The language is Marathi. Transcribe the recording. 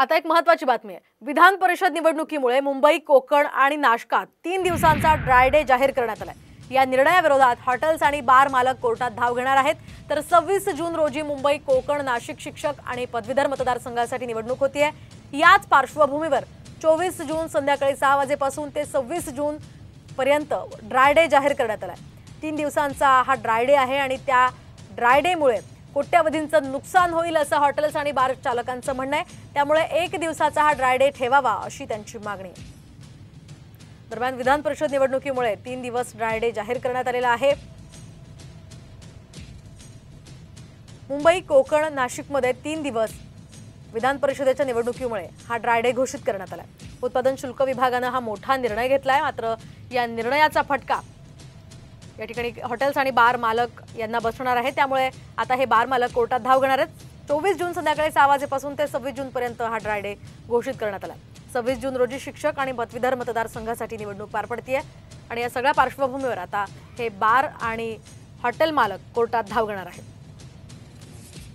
आता एक महत्त्वाची बातमी आहे। विधान परिषद निवडणुकीमुळे मुंबई, कोकण आणि नाशकात 3 दिवसांचा ड्राय डे जाहीर करण्यात आलाय। या निर्णयाविरोधात हॉटेल्स आणि बार मालक कोर्टात धाव घेणार आहेत। तर 26 जून रोजी मुंबई, कोकण, नाशिक शिक्षक आणि पदवीधर मतदारसंघासाठी निवडणूक होतीये। याच पार्श्वभूमीवर 24 जून संध्याकाळी 6 वाजेपासून ते 26 जून पर्यंत ड्राय डे जाहीर करण्यात आलाय। 3 दिवसांचा हा ड्राय डे आहे आणि त्या ड्राय डे मुळे कोट्यवधींचं नुकसान होईल असं हॉटेल्स आणि बार चालकांचं म्हणणं आहे। त्यामुळे 1 दिवसाचा हा ड्राय डे ठेवावा अशी त्यांची मागणी आहे। दरम्यान विधान परिषद निवडणुकीमुळे 3 दिवस ड्राय डे जाहीर करण्यात आलेला आहे। मुंबई, कोकण, नाशिकमध्ये 3 दिवस विधान परिषदेच्या निवडणुकीमुळे हा ड्राय डे घोषित करण्यात आला। उत्पादन शुल्क विभागाने हा मोठा निर्णय घेतलाय। मात्र या निर्णयाचा फटका या ठिकाणी हॉटेल्स आणि बार मालक यांना बसणार आहे। त्यामुळे आता हे बार मालक कोर्टात धाव घेणार आहेत। 24 जून संध्याकाळी 6 वाजेपासून ते 26 जून पर्यंत हा ड्राय डे घोषित करण्यात आला। 26 जून रोजी शिक्षक आणि पदवीधर मतदारसंघासाठी निवडणूक पार पडतीये आणि या सगळ्या पार्श्वभूमीवर आता हे बार आणि हॉटेल मालक कोर्टात धाव घेणार आहेत।